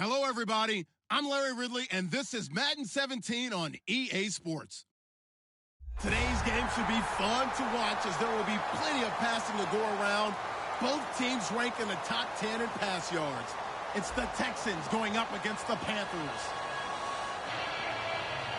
Hello, everybody. I'm Larry Ridley, and this is Madden 17 on EA Sports. Today's game should be fun to watch as there will be plenty of passing to go around. Both teams rank in the top 10 in pass yards. It's the Texans going up against the Panthers.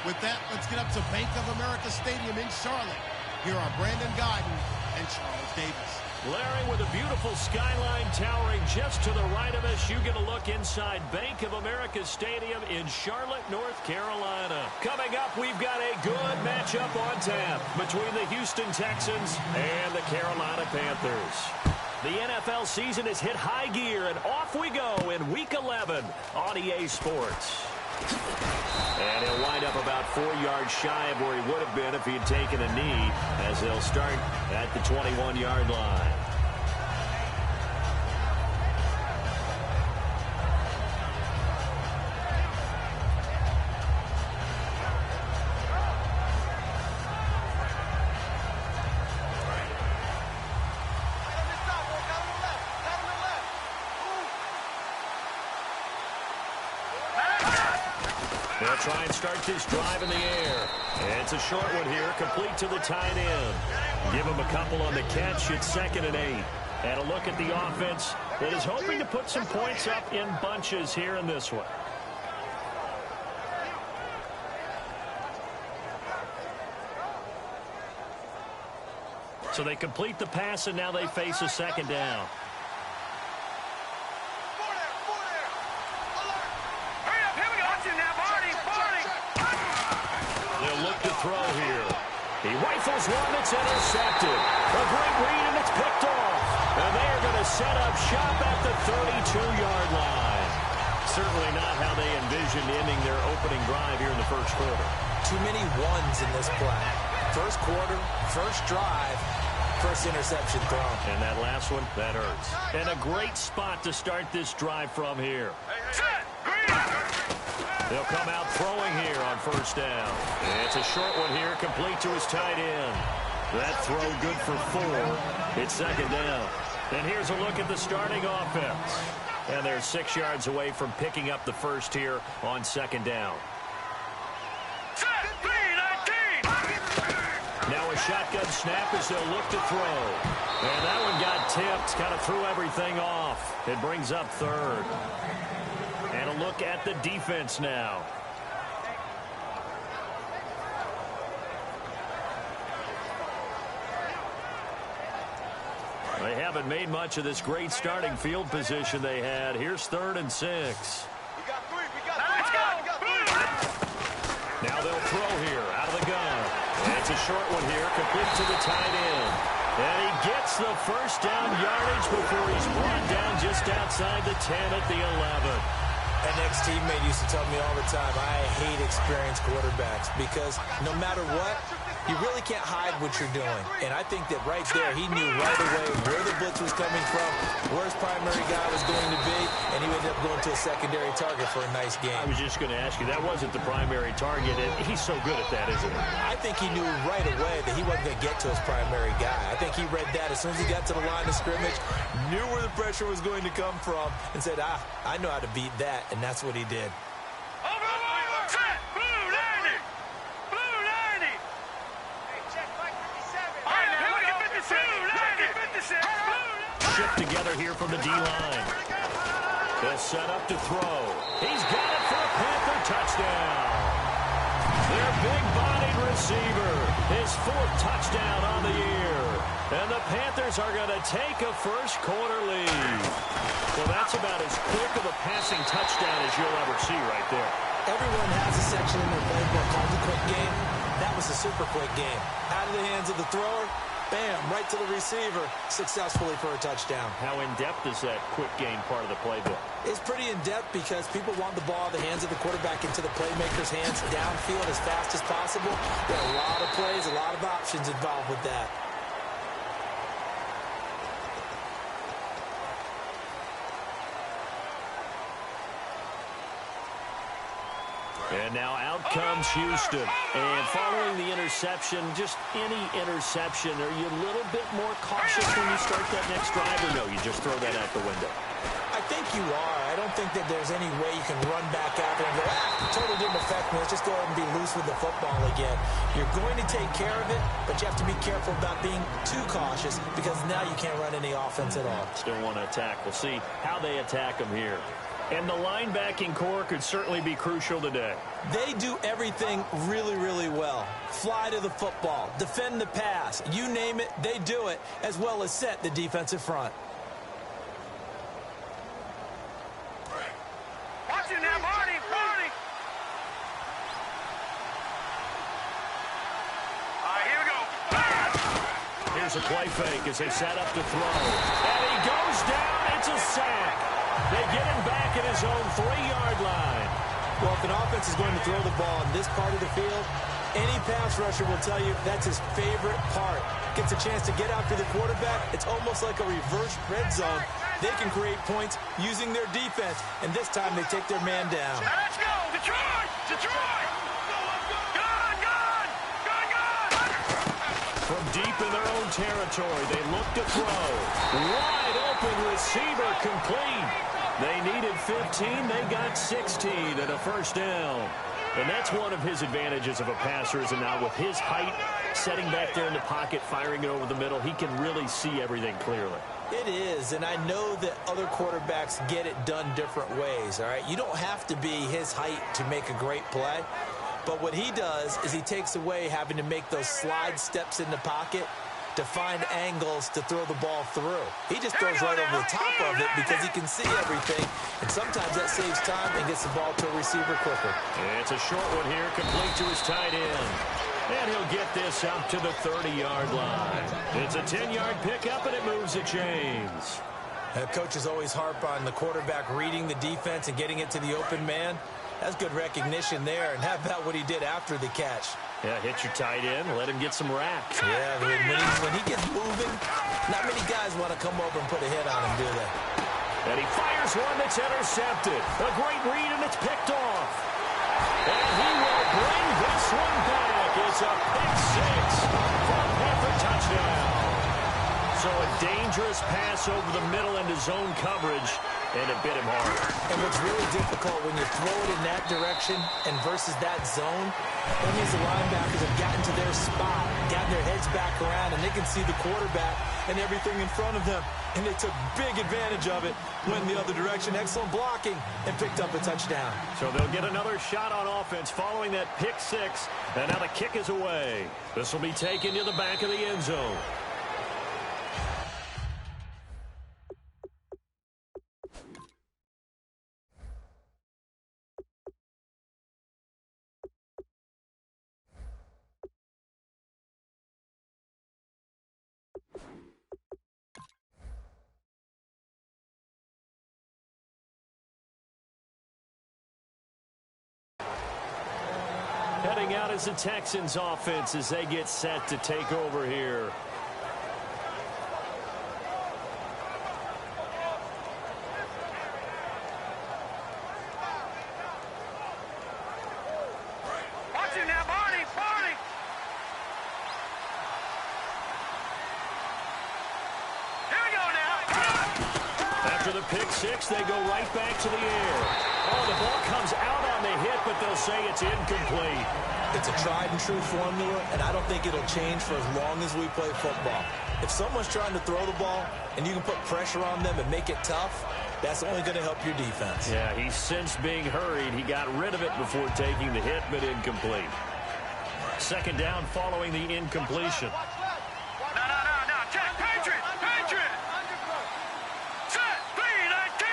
With that, let's get up to Bank of America Stadium in Charlotte. Here are Brandon Gaudin and Charles Davis. Larry, with a beautiful skyline towering just to the right of us, you get a look inside Bank of America Stadium in Charlotte, North Carolina. Coming up, we've got a good matchup on tap between the Houston Texans and the Carolina Panthers. The NFL season has hit high gear, and off we go in Week 11 on EA Sports. And he'll wind up about 4 yards shy of where he would have been if he had taken a knee, as they'll start at the 21-yard line. They'll try and start this drive in the air. And it's a short one here, complete to the tight end. Give him a couple on the catch. It's 2nd and 8. And a look at the offense that is hoping to put some points up in bunches here in this one. So they complete the pass, and now they face a 2nd down. Throw here. He rifles one that's intercepted. A great read, and it's picked off. And they are going to set up shop at the 32-yard line. Certainly not how they envisioned ending their opening drive here in the first quarter. Too many ones in this play. First quarter, first drive, first interception thrown. And that last one, that hurts. And a great spot to start this drive from here. They'll come out throwing here on 1st down. It's a short one here, complete to his tight end. That throw good for 4. It's 2nd down. And here's a look at the starting offense. And they're 6 yards away from picking up the first here on 2nd down. Now a shotgun snap as they'll look to throw. And that one got tipped, kind of threw everything off. It brings up 3rd. And a look at the defense now. They haven't made much of this great starting field position they had. Here's 3rd and 6. Now they'll throw here out of the gun. And it's a short one here, complete to the tight end. And he gets the first down yardage before he's brought down just outside the 10 at the 11. An ex-teammate used to tell me all the time, I hate experienced quarterbacks because no matter what, you really can't hide what you're doing. And I think that right there, he knew right away where the blitz was coming from, where his primary guy was going to be, and he ended up going to a secondary target for a nice game. I was just going to ask you, that wasn't the primary target, and he's so good at that, isn't he? I think he knew right away that he wasn't going to get to his primary guy. I think he read that as soon as he got to the line of scrimmage, knew where the pressure was going to come from, and said, I know how to beat that, and that's what he did. Shift together here from the D-line. They'll set up to throw. He's got it for a Panther touchdown. Their big-bodied receiver, his 4th touchdown on the year. And the Panthers are going to take a first-quarter lead. Well, that's about as quick of a passing touchdown as you'll ever see right there. Everyone has a section in their playbook called the quick game. That was a super quick game. Out of the hands of the thrower, bam, right to the receiver, successfully for a touchdown. How in-depth is that quick game part of the playbook? It's pretty in-depth because people want the ball in the hands of the quarterback into the playmaker's hands downfield as fast as possible. There are a lot of plays, a lot of options involved with that. And now out comes Houston. And following the interception, just any interception, are you a little bit more cautious when you start that next drive, or no, you just throw that out the window? I think you are. I don't think that there's any way you can run back out there and go, totally didn't affect me. Let's just go ahead and be loose with the football again. You're going to take care of it, but you have to be careful about being too cautious because now you can't run any offense at all. Still want to attack. We'll see how they attack them here. And the linebacking core could certainly be crucial today. They do everything really, really well. Fly to the football, defend the pass, you name it, they do it, as well as set the defensive front. Watch it now, Marty! All right, here we go. Here's a play fake as they set up to throw. And he goes down. It's a sack. They get him back at his own 3-yard line. Well, if an offense is going to throw the ball in this part of the field, any pass rusher will tell you that's his favorite part. Gets a chance to get after the quarterback. It's almost like a reverse red zone. They can create points using their defense, and this time they take their man down. Let's go, Detroit! Detroit! From deep in their own territory, they look to throw. Wide open receiver complete. They needed 15. They got 16 and a first down. And that's one of his advantages of a passer, is now with his height, setting back there in the pocket, firing it over the middle, he can really see everything clearly. It is, and I know that other quarterbacks get it done different ways, all right? You don't have to be his height to make a great play. But what he does is he takes away having to make those slide steps in the pocket to find angles to throw the ball through. He just throws right over the top of it because he can see everything, and sometimes that saves time and gets the ball to a receiver quicker. It's a short one here, complete to his tight end. And he'll get this up to the 30-yard line. It's a 10-yard pickup, and it moves the chains. Coaches always harp on the quarterback reading the defense and getting it to the open man. That's good recognition there. And how about what he did after the catch? Yeah, hit your tight end, let him get some racks. Yeah, when he gets moving, not many guys want to come over and put a hit on him, do they? And he fires one that's intercepted. A great read, and it's picked off. And he will bring this one back. It's a pick six from him for touchdown. So a dangerous pass over the middle into zone coverage, and it bit him hard. And what's really difficult when you throw it in that direction and versus that zone, that means the linebackers have gotten to their spot, gotten their heads back around, and they can see the quarterback and everything in front of them. And they took big advantage of it, went the other direction, excellent blocking, and picked up a touchdown. So they'll get another shot on offense following that pick six, and now the kick is away. This will be taken to the back of the end zone. Heading out as the Texans offense as they get set to take over here. Watch it now, Barney! Here we go now! After the pick six, they go right back to the air. Oh, the ball comes out on the hit, but they'll say it's incomplete. It's a tried-and-true formula, and I don't think it'll change for as long as we play football. If someone's trying to throw the ball and you can put pressure on them and make it tough, that's only going to help your defense. Yeah, he's sensed being hurried. He got rid of it before taking the hit, but incomplete. Second down following the incompletion. No. Check. Patriot! Set! 3-19!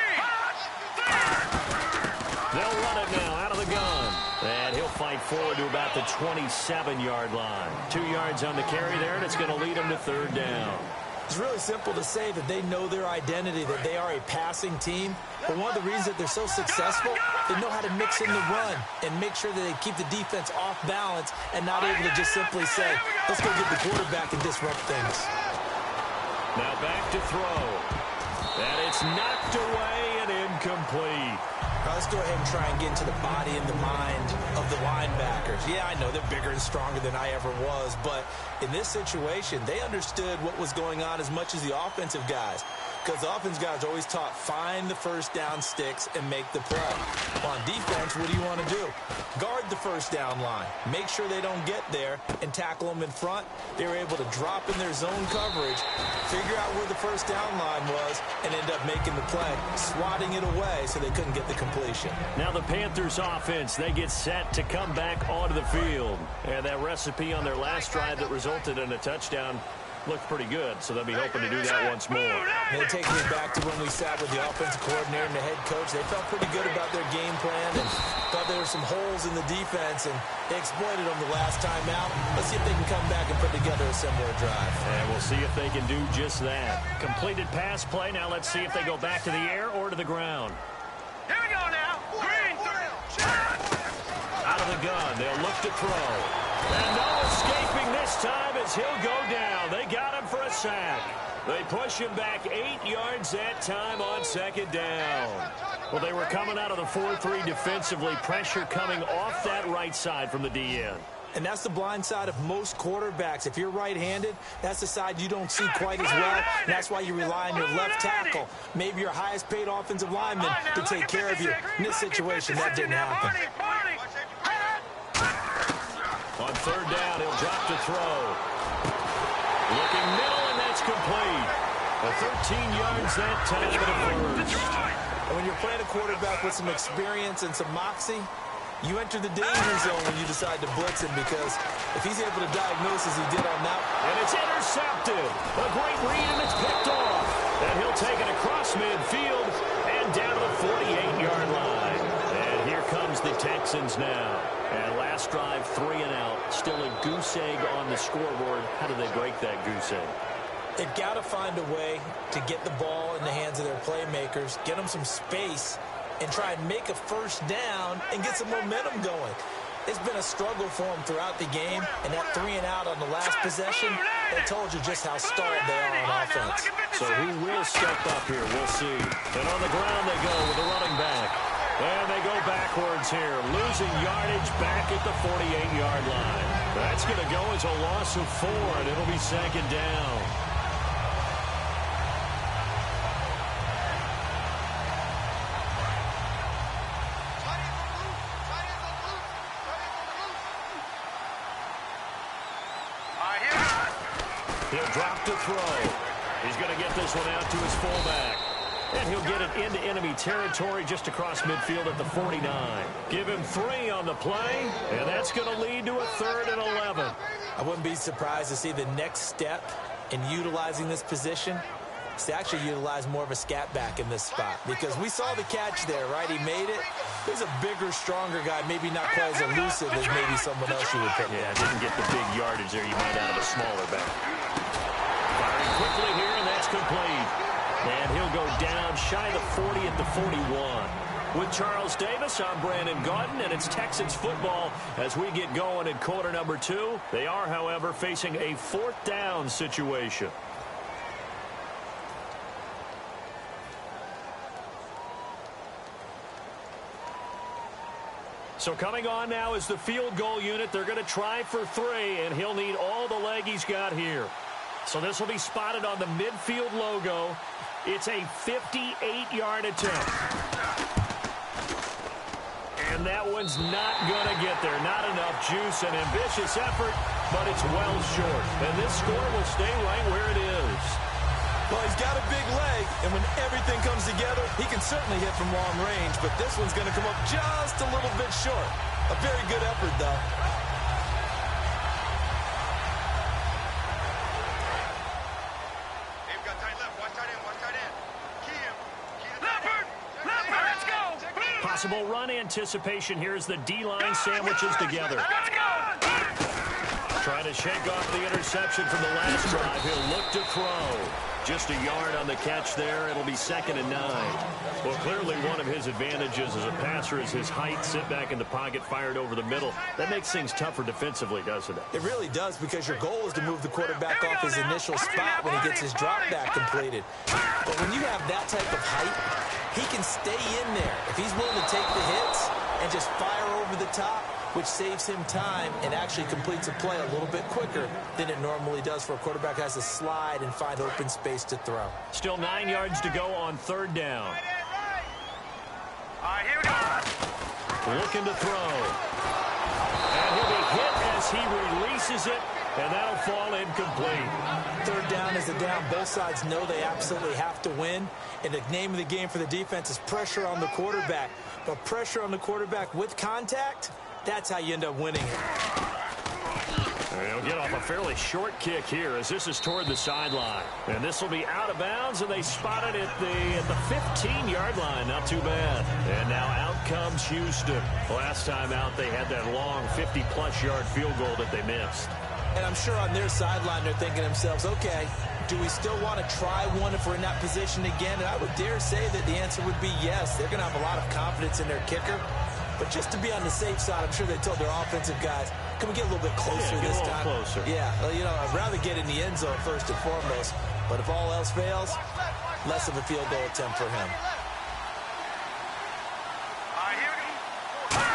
They'll run it now out of the gun. And he'll fight forward to about the 27-yard line. 2 yards on the carry there, and it's going to lead him to third down. It's really simple to say that they know their identity, that they are a passing team. But one of the reasons that they're so successful, they know how to mix in the run and make sure that they keep the defense off balance and not able to just simply say, let's go get the quarterback and disrupt things. Now back to throw. And it's knocked away and incomplete. Now let's go ahead and try and get into the body and the mind of the linebackers. Yeah, I know they're bigger and stronger than I ever was, but in this situation, they understood what was going on as much as the offensive guys. because the offense guys are always taught, find the first down sticks and make the play. On defense, what do you want to do? Guard the first down line. Make sure they don't get there and tackle them in front. They were able to drop in their zone coverage, figure out where the first down line was, and end up making the play, swatting it away so they couldn't get the completion. Now the Panthers offense, they get set to come back onto the field. And that recipe on their last drive that resulted in a touchdown looked pretty good, so they'll be hoping to do that once more. And it takes me back to when we sat with the offensive coordinator and the head coach. They felt pretty good about their game plan and thought there were some holes in the defense, and they exploited them the last time out. Let's see if they can come back and put together a similar drive. And we'll see if they can do just that. Completed pass play. Now let's see if they go back to the air or to the ground. Here we go now. Green, Out of the gun, they'll look to throw. And no escaping this time as he'll go down. They got him for a sack. They push him back 8 yards that time on second down. Well, they were coming out of the 4-3 defensively. Pressure coming off that right side from the DN. And that's the blind side of most quarterbacks. If you're right-handed, that's the side you don't see quite as well. And that's why you rely on your left tackle, maybe your highest-paid offensive lineman, to take care of you. In this situation, that didn't happen. On third down, he'll drop to throw. Looking middle, and that's complete. 13 yards that time to the first. And when you're playing a quarterback with some experience and some moxie, you enter the danger zone when you decide to blitz him, because if he's able to diagnose as he did on that. And it's intercepted. A great read, and it's picked off. And he'll take it across midfield and down to the 48-yard line. And here comes the Texans now. And last drive, 3 and out. Still a goose egg on the scoreboard. How do they break that goose egg? They've got to find a way to get the ball in the hands of their playmakers, get them some space, and try and make a first down and get some momentum going. It's been a struggle for them throughout the game, and that 3 and out on the last possession, that told you just how stalled they are on offense. So who will step up here? We'll see. And on the ground they go with the running back. And they go backwards here, losing yardage back at the 48-yard line. That's going to go as a loss of 4, and it'll be second down. He'll drop to throw. He's going to get this one out to his fullback. And he'll get it into enemy territory just across midfield at the 49. Give him 3 on the play, and that's going to lead to a 3rd and 11. I wouldn't be surprised to see the next step in utilizing this position is to actually utilize more of a scat back in this spot, because we saw the catch there, right? He made it. He's a bigger, stronger guy, maybe not quite as elusive as maybe someone else you would pick. Yeah, didn't get the big yardage there you might out of a smaller back. Firing quickly here, and that's complete. And he'll go down shy of the 40 at the 41. With Charles Davis, I'm Brandon Gaudin, and it's Texans football as we get going in quarter number 2. They are, however, facing a 4th down situation. So coming on now is the field goal unit. They're going to try for 3, and he'll need all the leg he's got here. So this will be spotted on the midfield logo. It's a 58-yard attempt. And that one's not going to get there. Not enough juice, an ambitious effort, but it's well short. And this score will stay right where it is. Well, he's got a big leg, and when everything comes together, he can certainly hit from long range, but this one's going to come up just a little bit short. A very good effort, though. Possible run anticipation here as the D-line sandwiches together. Trying to shake off the interception from the last drive. He'll look to throw. Just a yard on the catch there. It'll be 2nd and 9. Well, clearly one of his advantages as a passer is his height. Sit back in the pocket, fired over the middle. That makes things tougher defensively, doesn't it? It really does, because your goal is to move the quarterback off his initial spot when he gets his drop back completed. But when you have that type of height, he can stay in there. If he's willing to take the hits and just fire over the top, which saves him time and actually completes a play a little bit quicker than it normally does for a quarterback who has to slide and find open space to throw. Still 9 yards to go on third down. All right, here we go. Looking to throw. And he'll be hit as he releases it, and that'll fall incomplete. Third down is a down. Both sides know they absolutely have to win. And the name of the game for the defense is pressure on the quarterback. But pressure on the quarterback with contact, that's how you end up winning it. They'll get off a fairly short kick here as this is toward the sideline. And this will be out of bounds, and they spot it at the 15-yard line. Not too bad. And now out comes Houston. Last time out, they had that long 50-plus yard field goal that they missed. And I'm sure on their sideline they're thinking to themselves, okay, do we still want to try one if we're in that position again? And I would dare say that the answer would be yes. They're going to have a lot of confidence in their kicker. But just to be on the safe side, I'm sure they told their offensive guys, can we get a little bit closer this time? Closer. Yeah, well, you know, I'd rather get in the end zone first and foremost. But if all else fails, less of a field goal attempt for him. All right, here we go.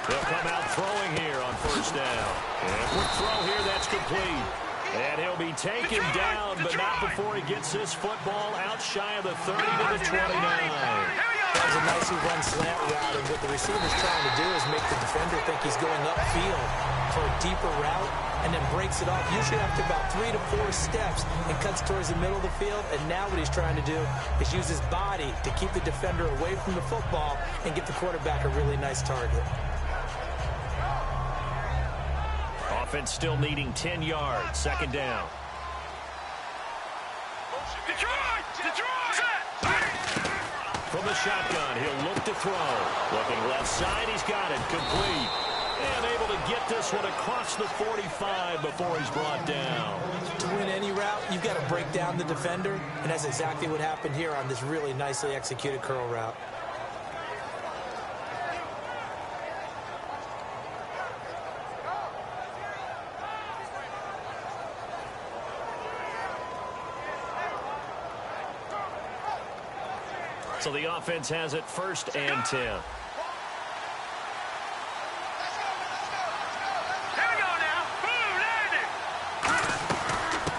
They'll come out throwing here on first down. And a quick throw here, that's complete. And he'll be taken down, but not before he gets this football out shy of the 30 to the 29. That was a nicely run slant route, and what the receiver's trying to do is make the defender think he's going upfield for a deeper route, and then breaks it off, usually after about 3 to 4 steps, and cuts towards the middle of the field. And now what he's trying to do is use his body to keep the defender away from the football and give the quarterback a really nice target. Offense still needing 10 yards. Second down. Detroit! Detroit! From the shotgun, he'll look to throw. Looking left side, he's got it. Complete. And able to get this one across the 45 before he's brought down. To win any route, you've got to break down the defender, and that's exactly what happened here on this really nicely executed curl route. So the offense has it first and 10. Here we go now. Boom, there's it.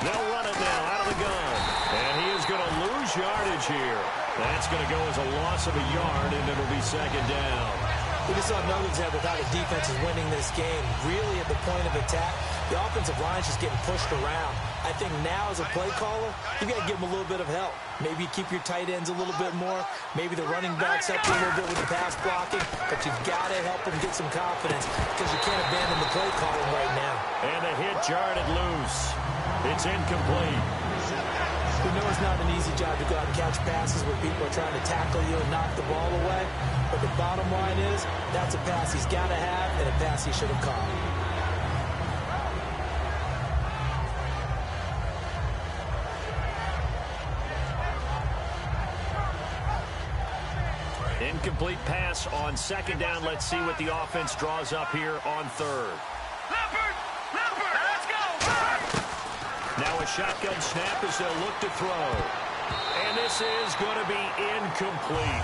They'll run it now out of the gun. And he is going to lose yardage here. That's going to go as a loss of a yard, and it'll be second down. We just saw another example of how the defense is winning this game. Really at the point of attack, the offensive line is just getting pushed around. I think now as a play caller, you got to give them a little bit of help. Maybe keep your tight ends a little bit more. Maybe the running backs help you a little bit with the pass blocking. But you've got to help them get some confidence because you can't abandon the play calling right now. And the hit jarred it loose. It's incomplete. We know it's not an easy job to go out and catch passes where people are trying to tackle you and knock the ball away. But the bottom line is, that's a pass he's got to have and a pass he should have caught. Incomplete pass on second down. Let's see what the offense draws up here on third. Leopard! Leopard! Let's go! Now a shotgun snap as they'll look to throw. And this is going to be incomplete.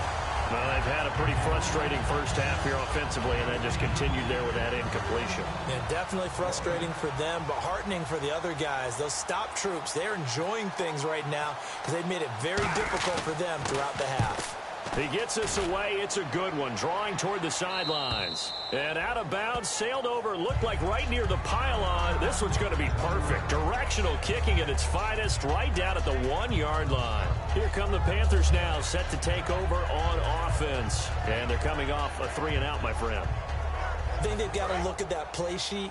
Well, they've had a pretty frustrating first half here offensively, and then just continued there with that incompletion. Yeah, definitely frustrating for them, but heartening for the other guys. Those stop troops, they're enjoying things right now because they've made it very difficult for them throughout the half. He gets us away. It's a good one. Drawing toward the sidelines. And out of bounds, sailed over, looked like right near the pylon. This one's going to be perfect. Directional kicking at its finest, right down at the 1-yard line. Here come the Panthers now, set to take over on offense. And they're coming off a 3-and-out, my friend. I think they've got to look at that play sheet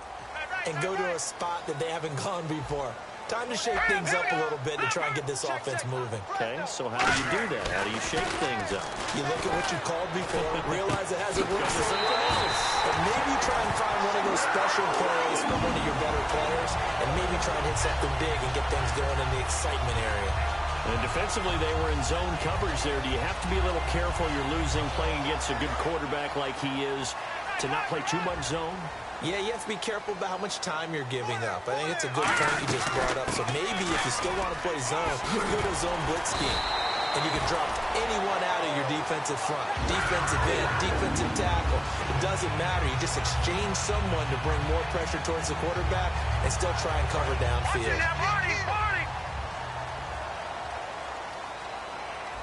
and go to a spot that they haven't gone before. Time to shake things up a little bit to try and get this offense moving. Okay, so how do you do that? How do you shake things up? You look at what you called before, realize it hasn't worked for someone else. And maybe try and find one of those special plays from one of your better players, and maybe try and hit something big and get things going in the excitement area. And defensively, they were in zone coverage there. Do you have to be a little careful? You're losing, playing against a good quarterback like he is, to not play too much zone? Yeah, you have to be careful about how much time you're giving up. I think it's a good point you just brought up. So maybe if you still want to play zone, you go to zone blitz scheme. And you can drop anyone out of your defensive front. Defensive end, defensive tackle, doesn't matter. You just exchange someone to bring more pressure towards the quarterback and still try and cover downfield.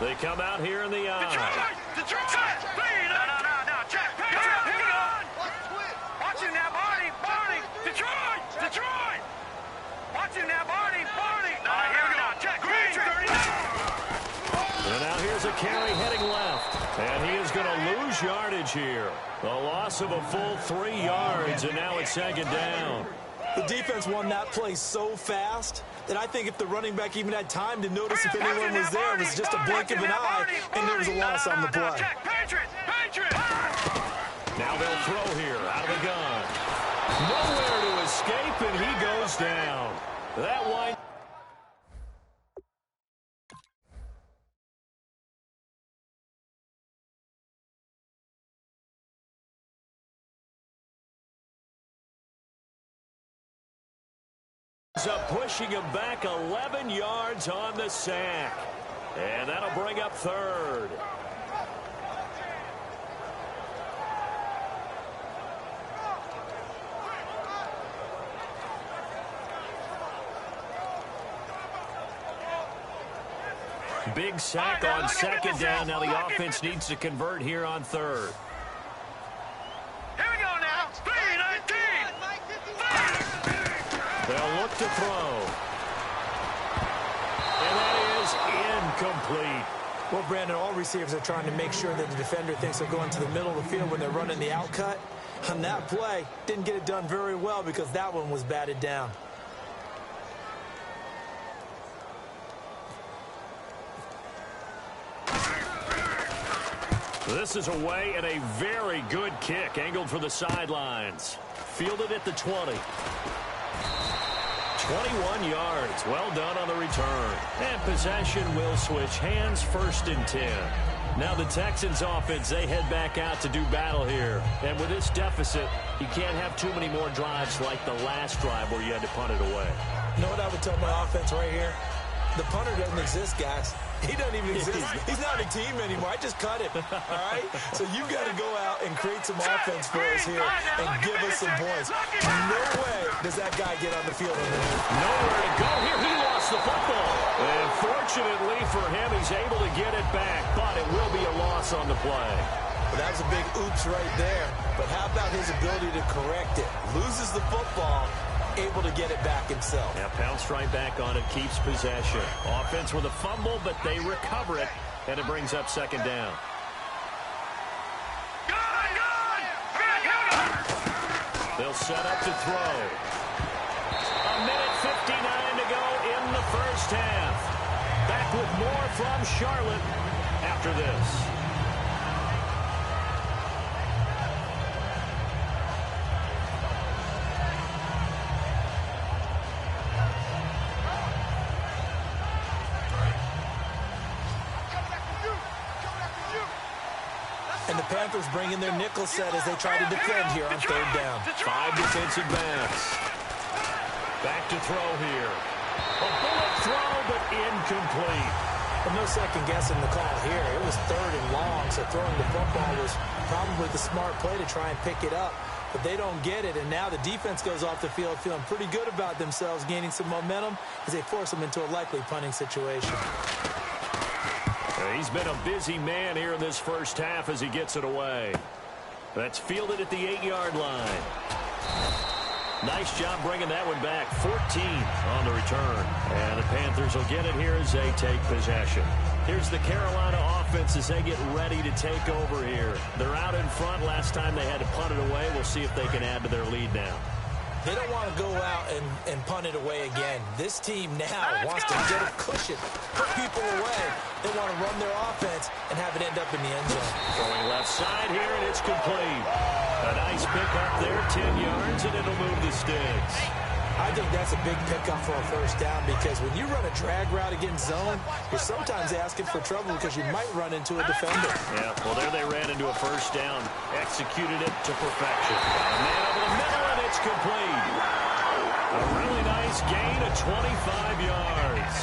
They come out here in the eye. Detroit! No. Check. Hang on. Watch him now, Barney. Detroit! Watch him now, Barney. No, here we go. Check. Green, 39. And now here's a carry heading left. And he is going to lose yardage here. A loss of a full 3 yards, and now it's second down. The defense won that play so fast that I think if the running back even had time to notice if anyone was there, it was just a blink of an eye, and there was a loss on the play. Patriots! Now they'll throw here out of the gun. Nowhere to escape, and he goes down. That one. Up pushing him back 11 yards on the sack. And that'll bring up third. Big sack on second down. Now the offense needs to convert here on third. Here we go now. 3-19. They'll look to throw. And that is incomplete. Well, Brandon, all receivers are trying to make sure that the defender thinks they're going to the middle of the field when they're running the out cut. On that play, didn't get it done very well because that one was batted down. This is away and a very good kick, angled for the sidelines. Fielded at the 20. 21 yards. Well done on the return. And possession will switch hands, 1st and 10. Now the Texans offense, they head back out to do battle here. And with this deficit, you can't have too many more drives like the last drive where you had to punt it away. You know what I would tell my offense right here? The punter doesn't exist, guys. He doesn't even exist. He's not a team anymore. I just cut him, all right? So you've got to go out and create some offense for us here and give us some points. No way does that guy get on the field underneath. Nowhere to go here. He lost the football. And fortunately for him, he's able to get it back, but it will be a loss on the play. Well, that was a big oops right there. But how about his ability to correct it? Loses the football, able to get it back himself. Yeah, pounced right back on it, keeps possession. Offense with a fumble, but they recover it, and it brings up second down. They'll set up to throw. A minute 59 to go in the first half. Back with more from Charlotte after this. And the Panthers bring in their nickel set as they try to defend here on third down. 5 defensive backs. Back to throw here. A bullet throw, but incomplete. Well, no second guessing the call here. It was third and long, so throwing the football was probably the smart play to try and pick it up. But they don't get it, and now the defense goes off the field feeling pretty good about themselves, gaining some momentum as they force them into a likely punting situation. He's been a busy man here in this first half as he gets it away. That's fielded at the 8-yard line. Nice job bringing that one back. 14 on the return. And the Panthers will get it here as they take possession. Here's the Carolina offense as they get ready to take over here. They're out in front. Last time they had to punt it away. We'll see if they can add to their lead now. They don't want to go out and punt it away again. This team now wants to get a cushion, put people away. They want to run their offense and have it end up in the end zone. Throwing left side here, and it's complete. A nice pickup there, 10 yards, and it'll move the sticks. I think that's a big pickup for a first down because when you run a drag route against zone, you're sometimes asking for trouble because you might run into a defender. Yeah, well, there they ran into a first down, executed it to perfection. A man over the middle, and it's complete. A really nice gain of 25 yards.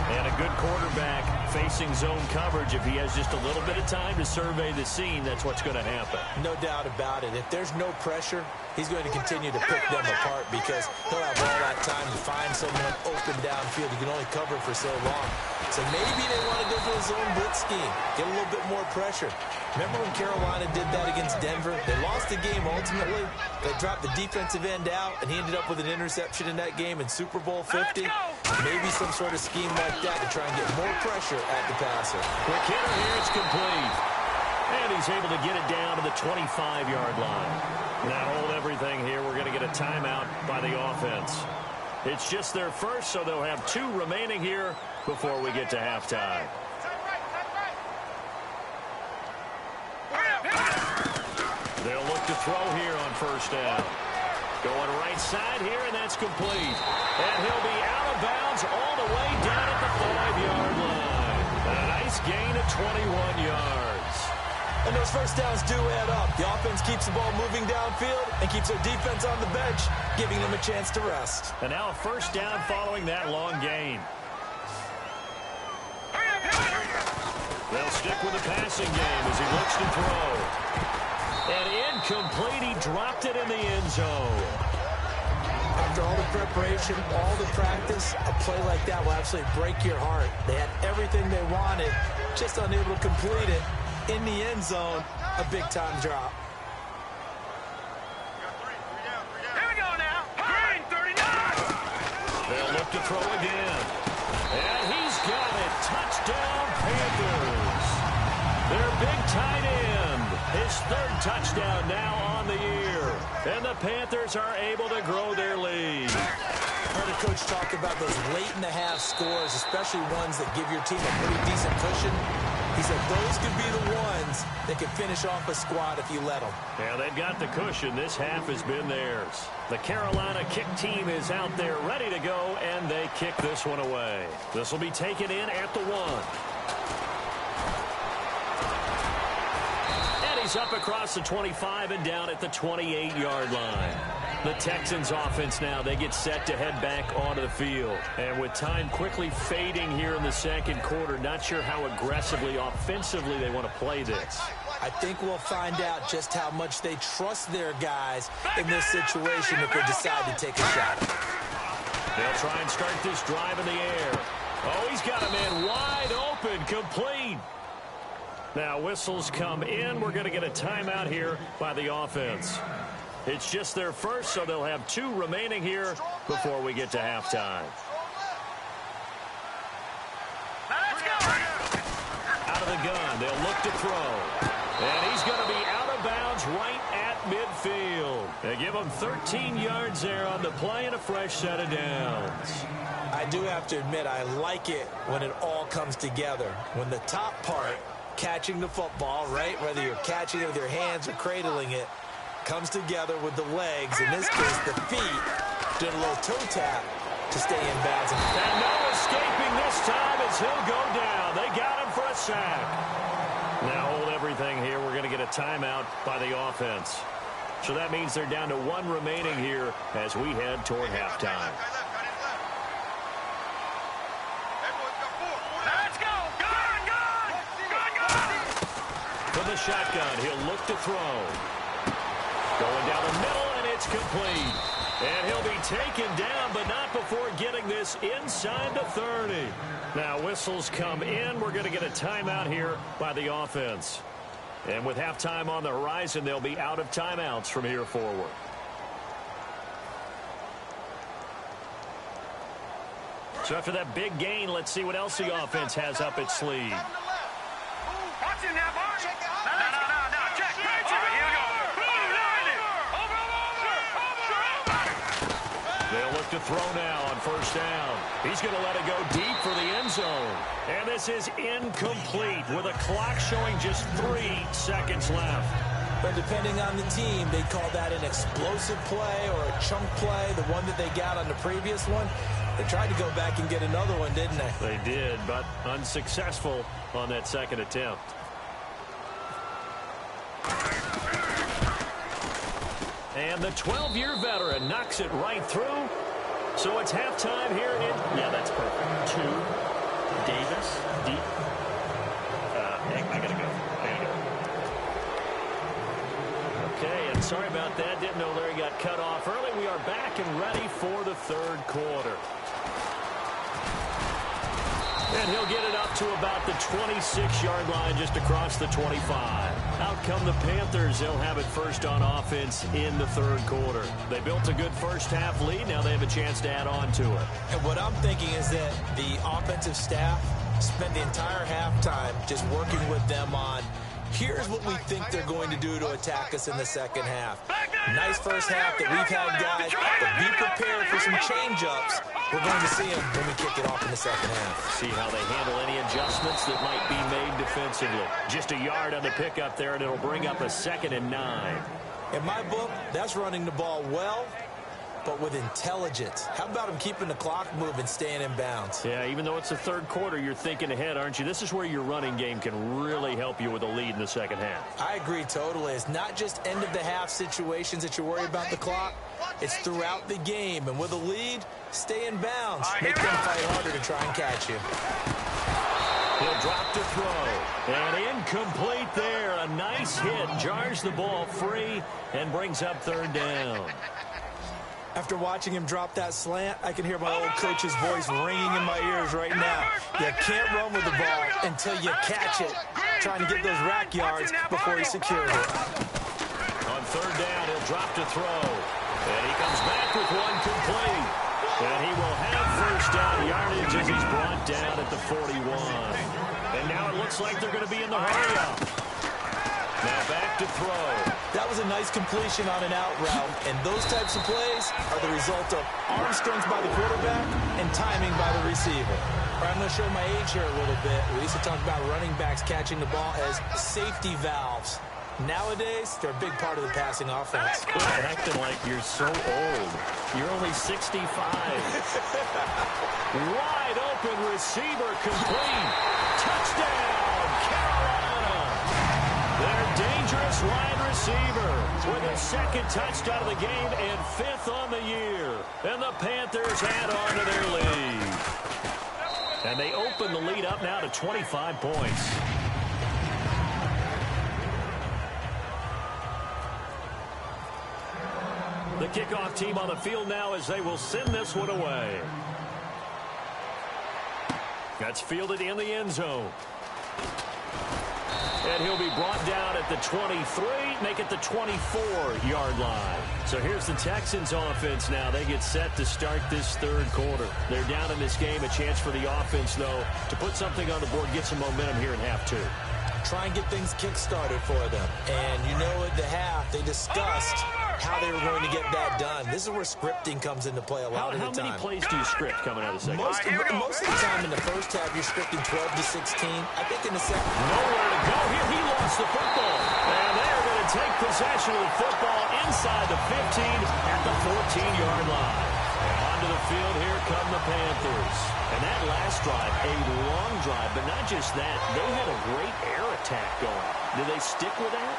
And a good quarterback facing zone coverage. If he has just a little bit of time to survey the scene, that's what's going to happen. No doubt about it. If there's no pressure, he's going to continue to pick them apart because he'll have all that time to find someone open downfield. He can only cover for so long. So maybe they want to go to a zone blitz scheme, get a little bit more pressure. Remember when Carolina did that against Denver? They lost the game ultimately. They dropped the defensive end out, and he ended up with an interception in that game in Super Bowl 50. Maybe some sort of scheme like that to try and get more pressure at the passer. Quick hitter here, it's complete. And he's able to get it down to the 25-yard line. Now hold everything here. We're going to get a timeout by the offense. It's just their first, so they'll have 2 remaining here before we get to halftime. They'll look to throw here on first down. Going right side here, and that's complete. And he'll be out of bounds all the way down at the 5-yard line. A nice gain of 21 yards. And those first downs do add up. The offense keeps the ball moving downfield and keeps their defense on the bench, giving them a chance to rest. And now a first down following that long gain. They'll stick with the passing game as he looks to throw. And incomplete. He dropped it in the end zone. After all the preparation, all the practice, a play like that will absolutely break your heart. They had everything they wanted, just unable to complete it. In the end zone, a big-time drop. Here we go now. Green 39. They'll look to throw again. And he's got it. Touchdown, Panthers. Their big tight end. His 3rd touchdown now on the year. And the Panthers are able to grow their lead. I heard a coach talk about those late-in-the-half scores, especially ones that give your team a pretty decent cushion. He said those could be the ones that could finish off a squad if you let them. Yeah, they've got the cushion. This half has been theirs. The Carolina kick team is out there ready to go, and they kick this one away. This will be taken in at the 1. And he's up across the 25 and down at the 28-yard line. The Texans offense now, they get set to head back onto the field. And with time quickly fading here in the second quarter, not sure how aggressively, offensively they want to play this. I think we'll find out just how much they trust their guys in this situation if they decide to take a shot. They'll try and start this drive in the air. Oh, he's got a man wide open, complete. Now whistles come in. We're going to get a timeout here by the offense. It's just their first, so they'll have 2 remaining here before we get to halftime. Let's go. Out of the gun, they'll look to throw. And he's going to be out of bounds right at midfield. They give him 13 yards there on the play and a fresh set of downs. I do have to admit, I like it when it all comes together. When the top part, catching the football, right, whether you're catching it with your hands or cradling it, comes together with the legs, in this case the feet, doing a little toe tap to stay in bounds. And no escaping this time as he'll go down. They got him for a sack. Now hold everything here. We're going to get a timeout by the offense. So that means they're down to 1 remaining here as we head toward halftime. Let's go. Gun. From the shotgun, he'll look to throw. Going down the middle, and it's complete. And he'll be taken down, but not before getting this inside the 30. Now whistles come in. We're going to get a timeout here by the offense. And with halftime on the horizon, they'll be out of timeouts from here forward. So after that big gain, let's see what else the offense has up its sleeve. Watch him now, Bart. No. Check. All right, here we go. They'll look to throw now on first down. He's going to let it go deep for the end zone. And this is incomplete with a clock showing just 3 seconds left. But depending on the team, they call that an explosive play or a chunk play, the one that they got on the previous one. They tried to go back and get another one, didn't they? They did, but unsuccessful on that second attempt. And the 12-year veteran knocks it right through. So it's halftime here in... Yeah, that's perfect. 2. Davis. Deep. I got to go. Okay, and sorry about that. Didn't know Larry got cut off early. We are back and ready for the third quarter. And he'll get it up to about the 26-yard line, just across the 25. Out come the Panthers. They'll have it first on offense in the third quarter. They built a good first-half lead. Now they have a chance to add on to it. And what I'm thinking is that the offensive staff spent the entire halftime just working with them on, here's what we think they're going to do to attack us in the second half. Nice first half that we've had, guys, but be prepared for some change-ups. We're going to see them when we kick it off in the second half. See how they handle any adjustments that might be made defensively. Just a yard on the pickup there, and it'll bring up a 2nd and 9. In my book, that's running the ball well, but with intelligence. How about him keeping the clock moving, staying in bounds? Yeah, even though it's the third quarter, you're thinking ahead, aren't you? This is where your running game can really help you with a lead in the second half. I agree totally. It's not just end-of-the-half situations that you worry about the clock. It's throughout the game. And with a lead, stay in bounds. Make them fight harder to try and catch you. He'll drop to throw. And incomplete there. A nice hit. Jars the ball free and brings up third down. After watching him drop that slant, I can hear my old coach's voice ringing in my ears right now. You can't run with the ball until you catch it. Trying to get those rack yards before he secures it. On third down, he'll drop to throw. And he comes back with one complete. And he will have first down yardage as he's brought down at the 41. And now it looks like they're going to be in the hurry-up. Now back to throw. That was a nice completion on an out route, and those types of plays are the result of arm strength by the quarterback and timing by the receiver. All right, I'm going to show my age here a little bit. We used to talk about running backs catching the ball as safety valves. Nowadays, they're a big part of the passing offense. Quit acting like you're so old. You're only 65. Wide open receiver complete. Touchdown, Carolina. Their dangerous wide receiver with his 2nd touchdown of the game and 5th on the year. And the Panthers add on to their lead. And they open the lead up now to 25 points. The kickoff team on the field now as they will send this one away. That's fielded in the end zone. And he'll be brought down at the 23, make it the 24-yard line. So here's the Texans offense now. They get set to start this third quarter. They're down in this game. A chance for the offense, though, to put something on the board, get some momentum here in half 2. Try and get things kick-started for them. And you know at the half, they discussed how they were going to get that done. This is where scripting comes into play a lot of the time. How many plays do you script coming out of the second? Most of the time in the first half, you're scripting 12 to 16. I think in the second. Nowhere to go here. He lost the football. And they are going to take possession of the football inside the 15 at the 14-yard line. And onto the field, here come the Panthers. And that last drive, a long drive, but not just that. They had a great air attack going. Do they stick with that?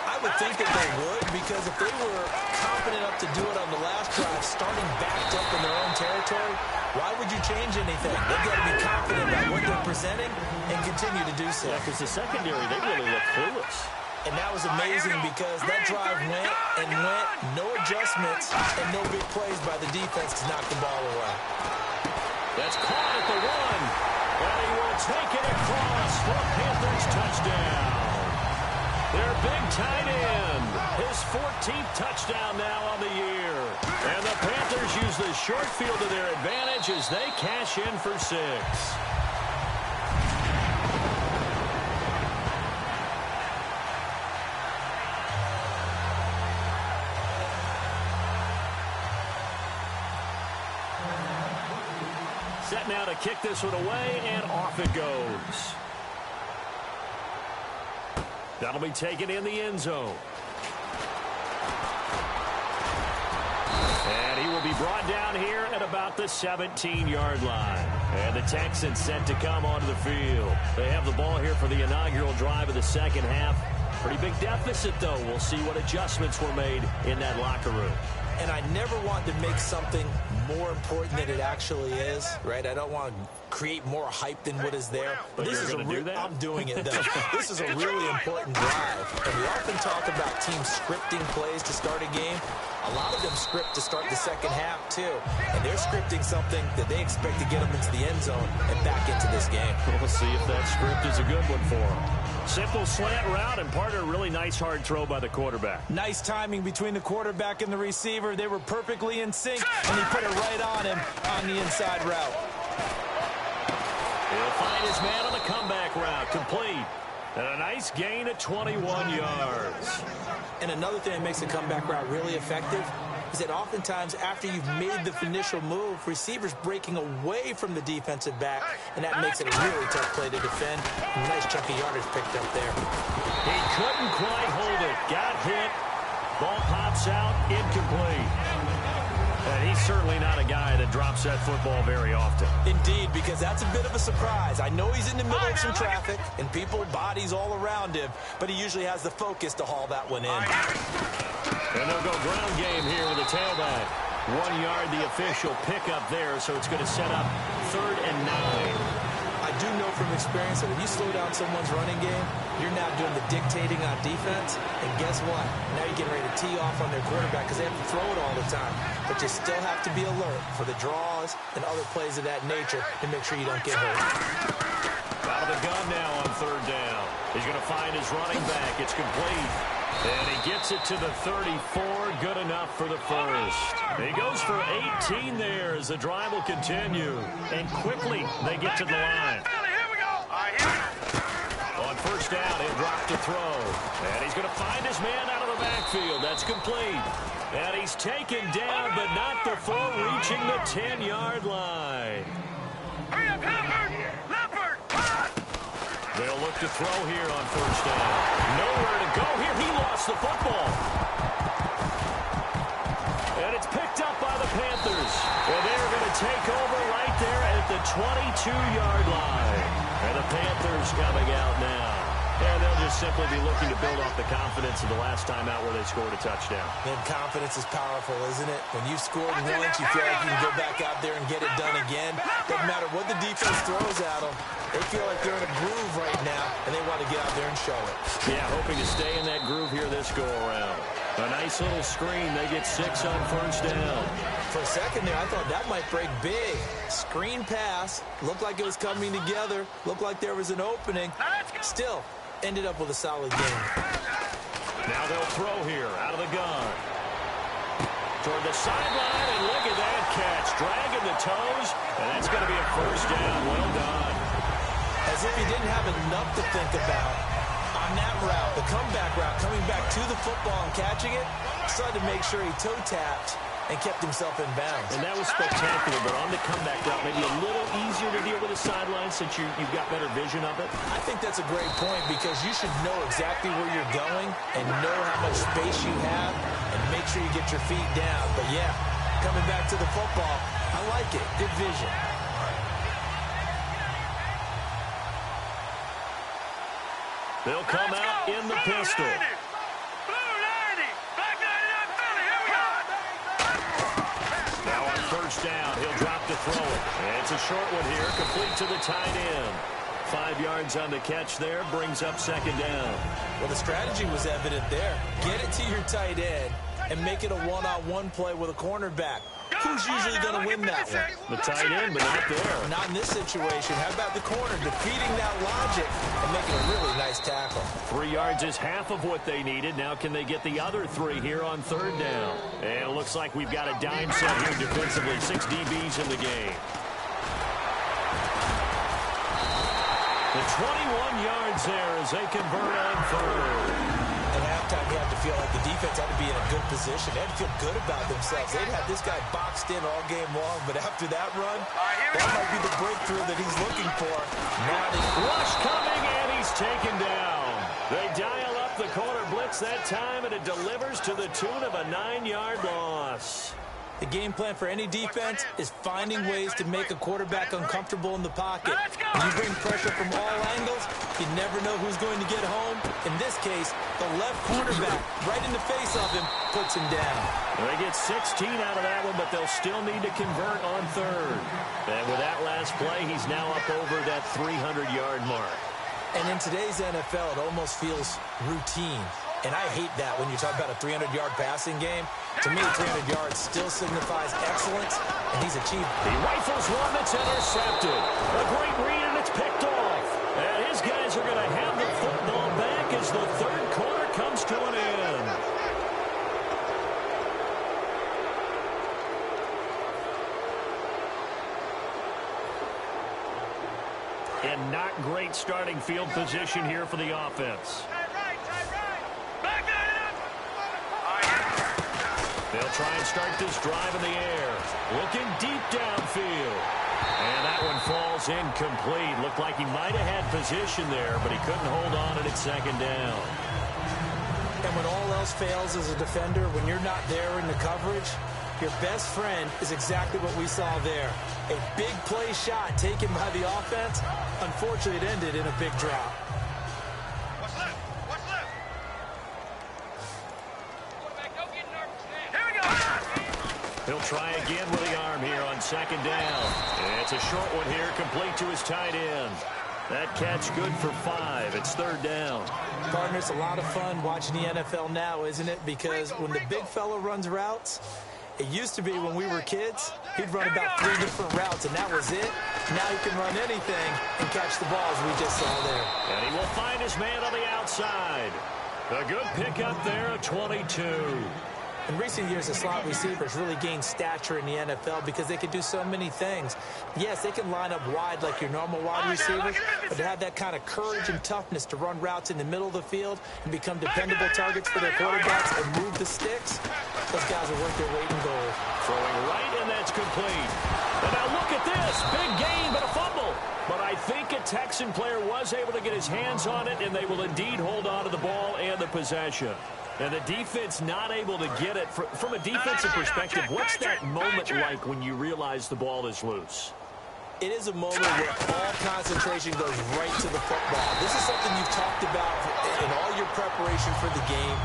I would think that they would, because if they were confident enough to do it on the last drive, starting backed up in their own territory, why would you change anything? They've got to be confident about what they're presenting and continue to do so. Yeah, because the secondary, they really look clueless. And that was amazing because that drive went and went, no adjustments, and no big plays by the defense to knock the ball away. That's caught at the 1. And he will take it across for a Panthers touchdown. Their big tight end. His 14th touchdown now on the year. And the Panthers use the short field to their advantage as they cash in for 6. Set now to kick this one away, and off it goes. That'll be taken in the end zone. And he will be brought down here at about the 17-yard line. And the Texans set to come onto the field. They have the ball here for the inaugural drive of the second half. Pretty big deficit, though. We'll see what adjustments were made in that locker room. and I never want to make something more important than it actually is, right? I don't want to create more hype than what is there. But this is I'm doing it, though. This is a really important drive. And we often talk about teams scripting plays to start a game. A lot of them script to start the second half, too. And they're scripting something that they expect to get them into the end zone and back into this game. We'll see if that script is a good one for them. Simple slant route, and part of a really nice hard throw by the quarterback. Nice timing between the quarterback and the receiver. They were perfectly in sync, and he put it right on him on the inside route. He'll find his man on the comeback route, complete. And a nice gain of 21 yards. And another thing that makes the comeback route really effective is that oftentimes after you've made the initial move, receivers breaking away from the defensive back, and that makes it a really tough play to defend. A nice chunk of yardage picked up there. He couldn't quite hold it. Got hit. Ball pops out, incomplete. And he's certainly not a guy that drops that football very often. Indeed, because that's a bit of a surprise. I know he's in the middle of some traffic and people, bodies all around him, but he usually has the focus to haul that one in. And they'll go ground game here with a tailback. 1 yard, the official pickup there, so it's going to set up 3rd and 9. I do know from experience that if you slow down someone's running game, you're now doing the dictating on defense. And guess what? Now you're getting ready to tee off on their quarterback because they have to throw it all the time. But you still have to be alert for the draws and other plays of that nature to make sure you don't get hurt. Out of the gun now on 3rd down. He's going to find his running back. It's complete. And he gets it to the 34. Good enough for the first. He goes for 18 there as the drive will continue. And quickly they get to the line. On 1st down, he'll drop to throw. And he's going to find his man out of the backfield. That's complete. And he's taken down, but not before reaching the 10-yard line. Hurry up, Leopard! They'll look to throw here on 1st down. Nowhere to go here. He lost the football. And it's picked up by the Panthers. And they're going to take over right there at the 22-yard line. And the Panthers coming out now. And they'll just simply be looking to build off the confidence of the last time out where they scored a touchdown. And confidence is powerful, isn't it? When you've scored once, you feel like you can go back out there and get it done again. Doesn't matter what the defense throws at them. They feel like they're in a groove right now, and they want to get out there and show it. Yeah, hoping to stay in that groove here this go-around. A nice little screen. They get 6 on 1st down. For a second there, I thought that might break big. Screen pass. Looked like it was coming together. Looked like there was an opening. Still, ended up with a solid game. Now they'll throw here out of the gun. Toward the sideline, and look at that catch. Dragging the toes, and that's going to be a 1st down. Well done. As if he didn't have enough to think about on that route, the comeback route, coming back to the football and catching it, decided to make sure he toe-tapped and kept himself in bounds. And that was spectacular, but on the comeback route, maybe a little easier to deal with the sideline since you've got better vision of it. I think that's a great point because you should know exactly where you're going and know how much space you have and make sure you get your feet down. But yeah, coming back to the football, I like it. Good vision. They'll come out in the pistol. Now on 1st down, he'll drop to throw it. And it's a short one here, complete to the tight end. 5 yards on the catch there, brings up 2nd down. Well, the strategy was evident there. Get it to your tight end and make it a one-on-one play with a cornerback. Who's usually going to win that one? The tight end, but not there. Not in this situation. How about the corner defeating that logic and making a really nice tackle? 3 yards is half of what they needed. Now can they get the other 3 here on 3rd down? And it looks like we've got a dime set here defensively. 6 DBs in the game. The 21 yards there as they convert on 3rd. At halftime, you have to feel like the defense had to be in a good position. They had to feel good about themselves. They'd had this guy boxed in all game long, but after that run, that might be the breakthrough that he's looking for. Now rush coming, and he's taken down. They dial up the corner blitz that time, and it delivers to the tune of a 9-yard loss. The game plan for any defense is finding ways to make a quarterback uncomfortable in the pocket. When you bring pressure from all angles, you never know who's going to get home. In this case, the left cornerback, right in the face of him, puts him down. They get 16 out of that one, but they'll still need to convert on third. And with that last play, he's now up over that 300-yard mark. And in today's NFL, it almost feels routine. And I hate that when you talk about a 300-yard passing game. To me, 300 yards still signifies excellence, and he's achieved. He rifles one that's intercepted. A great read, and it's picked off. And his guys are going to have the football back as the third quarter comes to an end. And not great starting field position here for the offense. They'll try and start this drive in the air. Looking deep downfield. And that one falls incomplete. Looked like he might have had position there, but he couldn't hold on at second down. And when all else fails as a defender, when you're not there in the coverage, your best friend is exactly what we saw there. A big play shot taken by the offense. Unfortunately, it ended in a big drop. He'll try again with the arm here on second down. It's a short one here, complete to his tight end. That catch good for 5. It's third down. Partner, it's a lot of fun watching the NFL now, isn't it? Because when the big fella runs routes, it used to be when we were kids, he'd run about 3 different routes, and that was it. Now he can run anything and catch the balls we just saw there. And he will find his man on the outside. A good pickup there, a 22. In recent years, the slot receivers really gained stature in the NFL because they can do so many things. Yes, they can line up wide like your normal wide receivers, but to have that kind of courage and toughness to run routes in the middle of the field and become dependable targets for their quarterbacks and move the sticks, those guys are worth their weight in gold. Throwing right, and that's complete. And now look at this. Big gain, but a fumble. But I think a Texan player was able to get his hands on it, and they will indeed hold on to the ball and the possession. And the defense not able to get it. From a defensive perspective, what's that moment like when you realize the ball is loose? It is a moment where all concentration goes right to the football. This is something you've talked about in all your preparation for the game.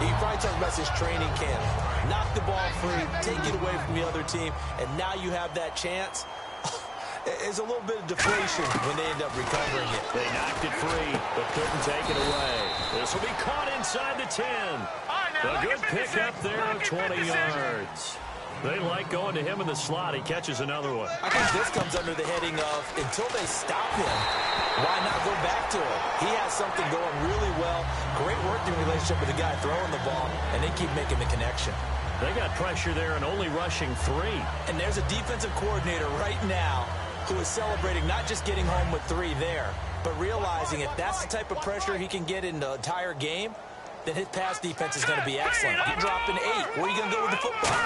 You probably talked about this training camp. Knock the ball free, take it away from the other team, and now you have that chance. It's a little bit of deflation when they end up recovering it. They knocked it free, but couldn't take it away. This will be caught inside the 10. A good pickup there of 20 yards. They like going to him in the slot. He catches another one. I think this comes under the heading of, until they stop him, why not go back to him? He has something going really well. Great working relationship with the guy throwing the ball, and they keep making the connection. They got pressure there and only rushing 3. And there's a defensive coordinator right now who is celebrating not just getting home with 3 there, but realizing if that's the type of pressure he can get in the entire game, then his pass defense is going to be excellent. He dropped an 8. Where are you going to go with the football?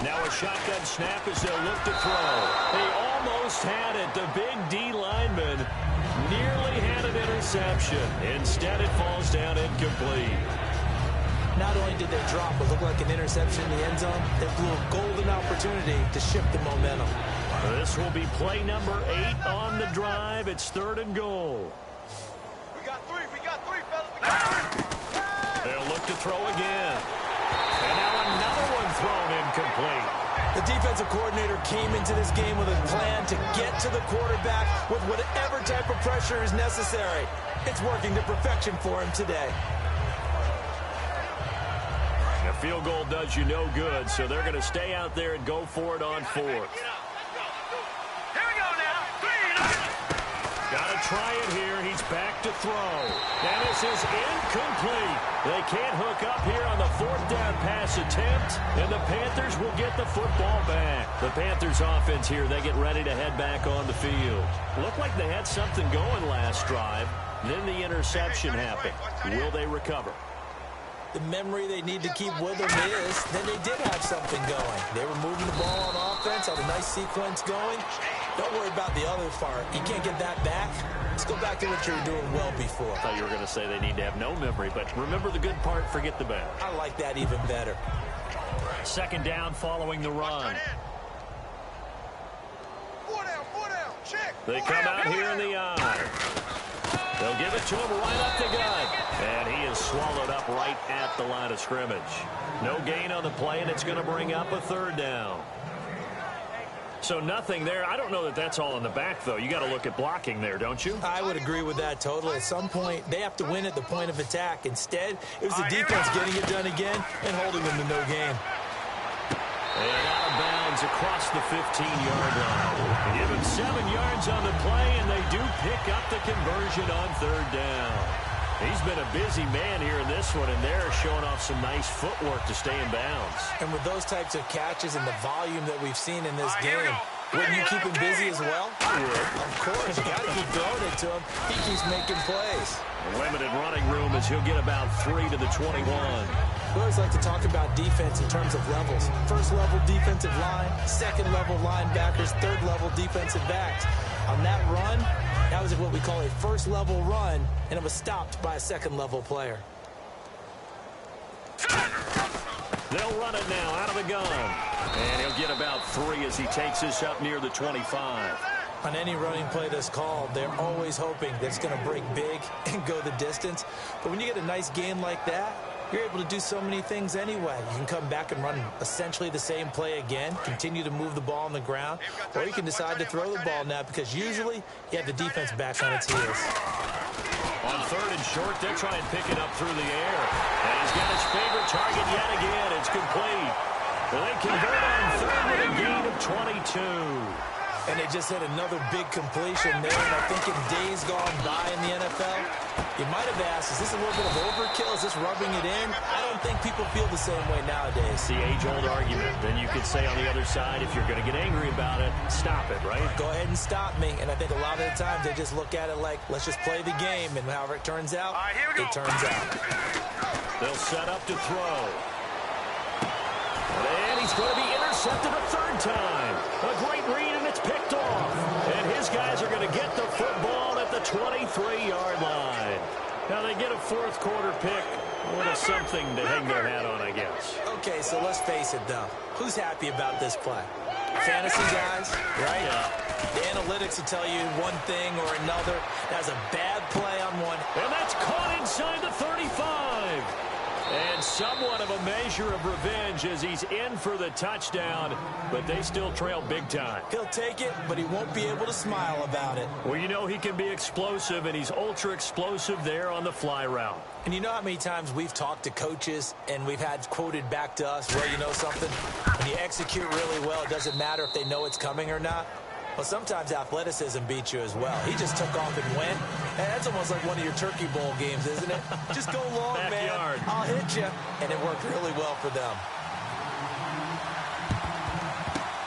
Now a shotgun snap as they'll look to throw. They almost had it. The big D lineman nearly had an interception. Instead, it falls down incomplete. Not only did they drop, it looked like an interception in the end zone, they blew a golden opportunity to shift the momentum. This will be play number 8 on the drive. It's 3rd and goal. We got 3, fellas. We got 3. They'll look to throw again. And now another one thrown incomplete. The defensive coordinator came into this game with a plan to get to the quarterback with whatever type of pressure is necessary. It's working to perfection for him today. A field goal does you no good, so they're going to stay out there and go for it on 4th. Got to try it here. He's back to throw. And this is incomplete. They can't hook up here on the 4th down pass attempt, and the Panthers will get the football back. The Panthers offense here, they get ready to head back on the field. Looked like they had something going last drive. Then the interception happened. Will they recover? The memory they need to keep with them is that they did have something going. They were moving the ball on offense, had a nice sequence going. Don't worry about the other part. You can't get that back. Let's go back to what you were doing well before. I thought you were going to say they need to have no memory, but remember the good part, forget the bad. I like that even better. Second down following the run. They come out here in the eye. They'll give it to him right up the gut. And he is swallowed up right at the line of scrimmage. No gain on the play, and it's going to bring up a third down. So nothing there. I don't know that that's all in the back, though. You got to look at blocking there, don't you? I would agree with that totally. At some point, they have to win at the point of attack. Instead, it was the defense getting it done again and holding them to no gain. And out of bounds across the 15-yard line. Give him 7 yards on the play, and they do pick up the conversion on third down. He's been a busy man here in this one, and they're showing off some nice footwork to stay in bounds. And with those types of catches and the volume that we've seen in this game, wouldn't you keep him busy as well? I would. Of course. You got to keep throwing it to him. He keeps making plays. Limited running room as he'll get about 3 to the 21. We always like to talk about defense in terms of levels. First-level defensive line, second-level linebackers, third-level defensive backs. On that run, that was what we call a first-level run, and it was stopped by a second-level player. They'll run it now out of the gun. And he'll get about 3 as he takes this up near the 25. On any running play that's called, they're always hoping that it's going to break big and go the distance. But when you get a nice game like that, you're able to do so many things anyway. You can come back and run essentially the same play again, continue to move the ball on the ground, or you can decide to throw the ball now because usually you have the defense back on its heels. On third and short, they'll try and pick it up through the air. And he's got his favorite target yet again. It's complete. Well, they convert on third with a gain of 22. And they just hit another big completion there. And I think in days gone by in the NFL, you might have asked, is this a little bit of overkill? Is this rubbing it in? I don't think people feel the same way nowadays. The age-old argument. Then you could say on the other side, if you're going to get angry about it, stop it, right? Go ahead and stop me. And I think a lot of the times they just look at it like, let's just play the game. And however it turns out, it turns out. They'll set up to throw. And he's going to be intercepted a third time. A great read, and it's picked off. And his guys are going to get the football at the 23-yard line. Now they get a fourth quarter pick. A little something to hang their hat on, I guess. Okay, so let's face it, though. Who's happy about this play? Fantasy guys, right? Yeah. The analytics will tell you one thing or another. That's a bad play on one. And that's caught inside the 35. And somewhat of a measure of revenge as he's in for the touchdown, but they still trail big time. He'll take it, but he won't be able to smile about it. Well, you know he can be explosive, and he's ultra-explosive there on the fly route. And you know how many times we've talked to coaches and we've had quoted back to us, well, you know something? When you execute really well, it doesn't matter if they know it's coming or not. Well, sometimes athleticism beats you as well. He just took off and went. And that's almost like one of your Turkey Bowl games, isn't it? Just go long, Backyard. man. I'll hit you. And it worked really well for them.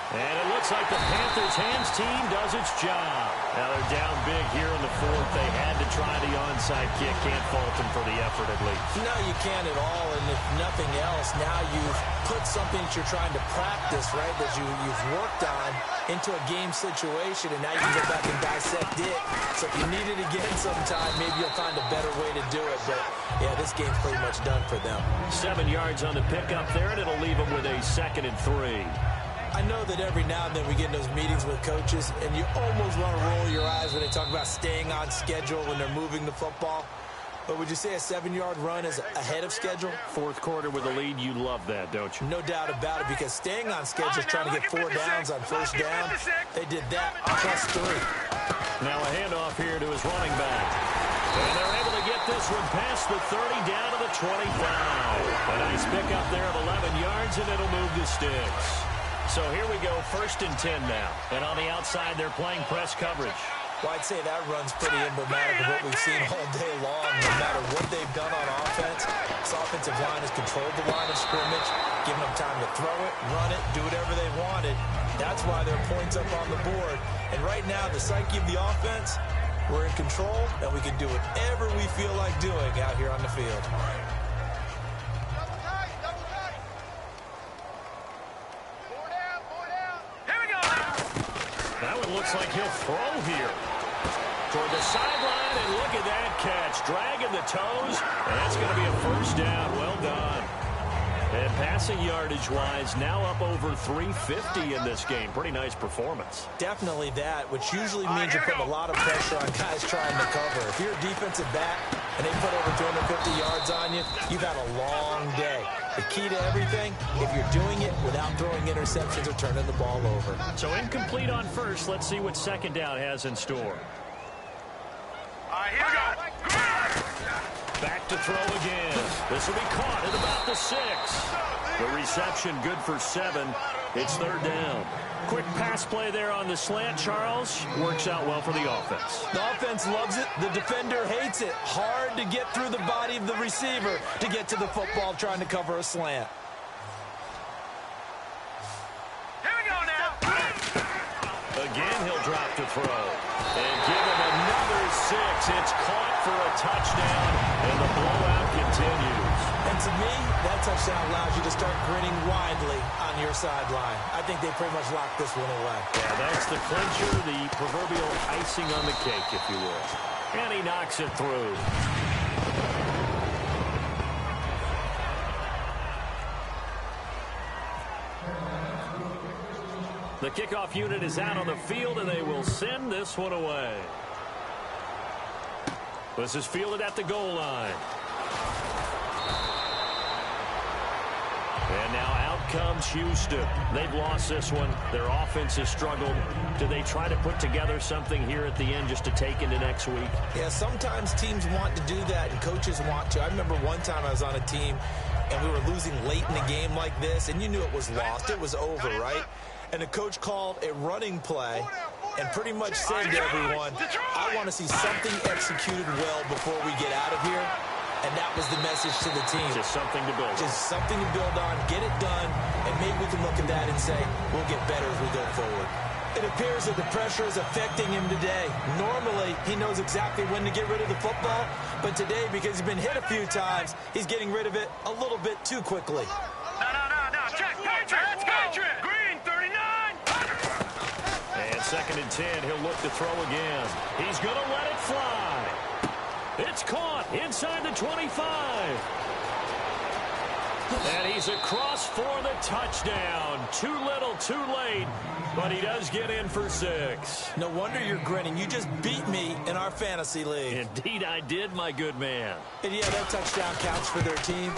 And it looks like the Panthers' hands team does its job. Now they're down big here in the fourth. They had to try the onside kick. Can't fault them for the effort, at least. No, you can't at all. And if nothing else, now you've put something that you're trying to practice, right, that you've worked on into a game situation, and now you can go back and dissect it. So if you need it again sometime, maybe you'll find a better way to do it. But, yeah, this game's pretty much done for them. 7 yards on the pickup there, and it'll leave them with a 2nd and 3. I know that every now and then we get in those meetings with coaches, and you almost want to roll your eyes when they talk about staying on schedule when they're moving the football. But would you say a 7-yard run is ahead of schedule? Fourth quarter with a lead, you love that, don't you? No doubt about it, because staying on schedule is trying to get 4 downs on first down. They did that plus 3. Now a handoff here to his running back. And they're able to get this one past the 30 down to the 25. A nice pickup there of 11 yards, and it'll move the sticks. So here we go, 1st and 10 now. And on the outside, they're playing press coverage. Well, I'd say that run's pretty emblematic of what we've seen all day long. No matter what they've done on offense, this offensive line has controlled the line of scrimmage, given them time to throw it, run it, do whatever they wanted. That's why there are points up on the board. And right now, the psyche of the offense, we're in control, and we can do whatever we feel like doing out here on the field. Looks like he'll throw here. Toward the sideline, and look at that catch. Dragging the toes, and that's going to be a first down. Well done. And passing yardage-wise, now up over 350 in this game. Pretty nice performance. Definitely that, which usually means you're putting a lot of pressure on guys trying to cover. If you're a defensive back and they put over 250 yards on you, you've had a long day. The key to everything, if you're doing it without throwing interceptions or turning the ball over. So incomplete on first. Let's see what second down has in store. Here we go. Back to throw again. This will be caught at about the 6. The reception good for 7. It's third down. Quick pass play there on the slant, Charles. Works out well for the offense. The offense loves it. The defender hates it. Hard to get through the body of the receiver to get to the football trying to cover a slant. Here we go now. Again, he'll drop to throw. And give him another 6. It's caught for a touchdown, and the blowout continues. And to me, that touchdown allows you to start grinning widely on your sideline. I think they pretty much locked this one away. Yeah, that's the clincher, the proverbial icing on the cake, if you will. And he knocks it through. The kickoff unit is out on the field, and they will send this one away. This is fielded at the goal line. And now out comes Houston. They've lost this one. Their offense has struggled. Do they try to put together something here at the end just to take into next week? Yeah, sometimes teams want to do that, and coaches want to. I remember one time I was on a team, and we were losing late in the game like this, and you knew it was lost. It was over, right? And the coach called a running play and pretty much said to everyone, I want to see something executed well before we get out of here. And that was the message to the team. Just something to build on. Just something to build on, get it done, and maybe we can look at that and say, we'll get better as we go forward. It appears that the pressure is affecting him today. Normally, he knows exactly when to get rid of the football, but today, because he's been hit a few times, he's getting rid of it a little bit too quickly. No. Check. Let's go. Green, 39. And 2nd and 10, he'll look to throw again. He's going to let it fly. It's caught inside the 25. And he's across for the touchdown. Too little, too late, but he does get in for 6. No wonder you're grinning. You just beat me in our fantasy league. Indeed I did, my good man. And yeah, that touchdown counts for their team,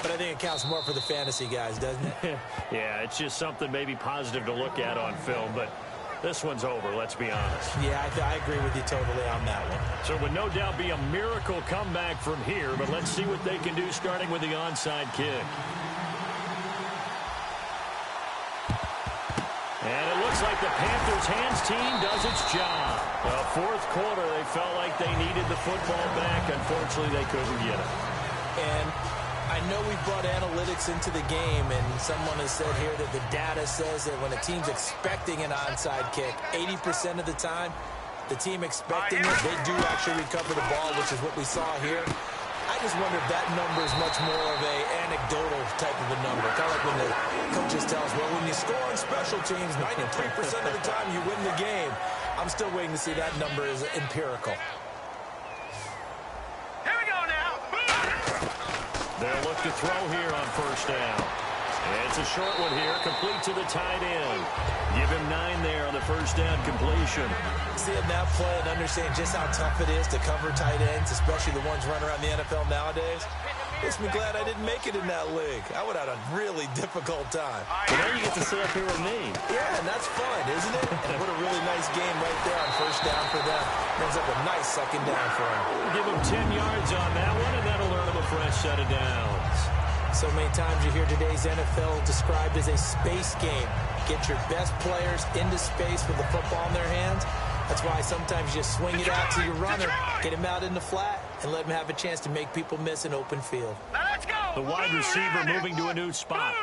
but I think it counts more for the fantasy guys, doesn't it? Yeah, it's just something maybe positive to look at on film, but this one's over, let's be honest. Yeah, I agree with you totally on that one. So it would no doubt be a miracle comeback from here, but let's see what they can do starting with the onside kick. And it looks like the Panthers' hands team does its job. Fourth quarter, they felt like they needed the football back. Unfortunately, they couldn't get it. And I know we brought analytics into the game, and someone has said here that the data says that when a team's expecting an onside kick, 80% of the time, the team expecting it, they do actually recover the ball, which is what we saw here. I just wonder if that number is much more of a anecdotal type of a number. Kind of like when the coaches tell us, well, when you score on special teams, 93% of the time you win the game. I'm still waiting to see that number is empirical. Here we go now. They'll look to throw here on first down. And it's a short one here, complete to the tight end. Give him 9 there on the first down completion. Seeing that play and understanding just how tough it is to cover tight ends, especially the ones running around the NFL nowadays, makes me glad I didn't make it in that league. I would have had a really difficult time. But now you get to sit up here with me. Yeah, and that's fun, isn't it? And what a really nice game right there on first down for them. Ends up a nice second down for them. We'll give them 10 yards on that one, and that'll earn them a fresh set of downs. So many times you hear today's NFL described as a space game. Get your best players into space with the football in their hands. That's why sometimes you swing it out to your runner, get him out in the flat, and let him have a chance to make people miss an open field. Now let's go. The wide receiver moving to a new spot.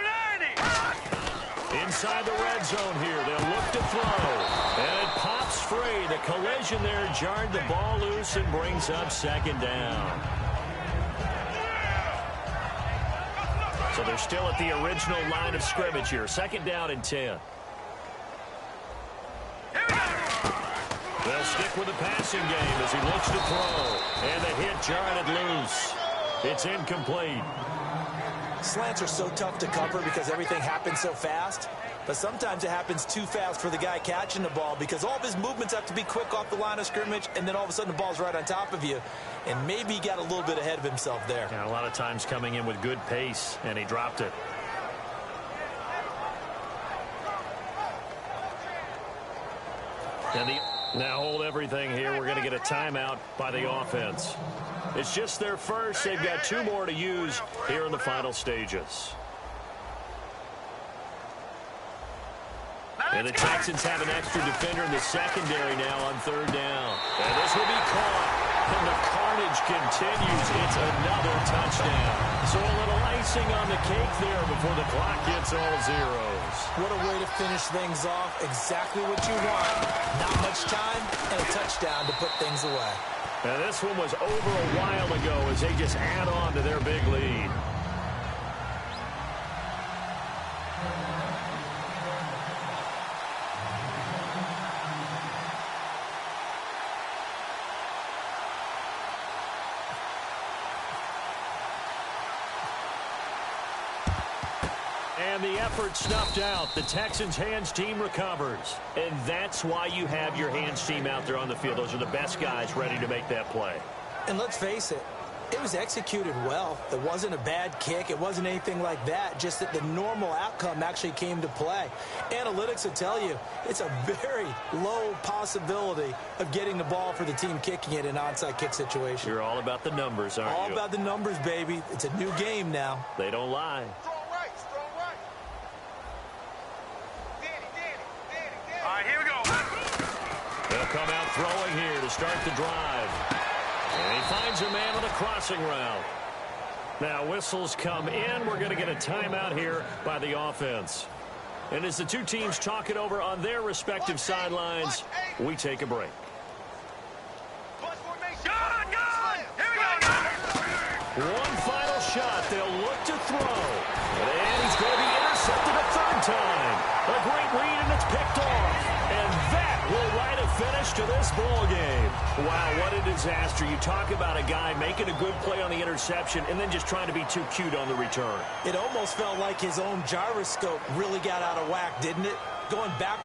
Inside the red zone here, they'll look to throw. And it pops free. The collision there jarred the ball loose and brings up second down. So they're still at the original line of scrimmage here. Second down and 10. They'll stick with the passing game as he looks to throw. And the hit jarred it loose. It's incomplete. Slants are so tough to cover because everything happens so fast. But sometimes it happens too fast for the guy catching the ball because all of his movements have to be quick off the line of scrimmage, and then all of a sudden the ball's right on top of you. And maybe he got a little bit ahead of himself there. Yeah, a lot of times coming in with good pace, and he dropped it. And now hold everything here. We're going to get a timeout by the offense. It's just their first. They've got 2 more to use here in the final stages. And the Texans have an extra defender in the secondary now on 3rd down. And this will be caught. And the carnage continues. It's another touchdown. So a little icing on the cake there before the clock gets all zeros. What a way to finish things off. Exactly what you want. Not much time and a touchdown to put things away. And this one was over a while ago as they just add on to their big lead. And the effort snuffed out. The Texans' hands team recovers. And that's why you have your hands team out there on the field. Those are the best guys ready to make that play. And let's face it, it was executed well. It wasn't a bad kick. It wasn't anything like that. Just that the normal outcome actually came to play. Analytics will tell you it's a very low possibility of getting the ball for the team kicking it in an onside kick situation. You're all about the numbers, aren't you? All about the numbers, baby. It's a new game now. They don't lie. All right, here we go. They'll come out throwing here to start the drive. And he finds a man on a crossing route. Now whistles come in. We're going to get a timeout here by the offense. And as the 2 teams talk it over on their respective sidelines, we take a break. One final shot. They'll look to throw. And he's going to be intercepted a 3rd time. A great read, and it's picked off. And that will write a finish to this ball game. Wow, what a disaster. You talk about a guy making a good play on the interception and then just trying to be too cute on the return. It almost felt like his own gyroscope really got out of whack, didn't it? Going back.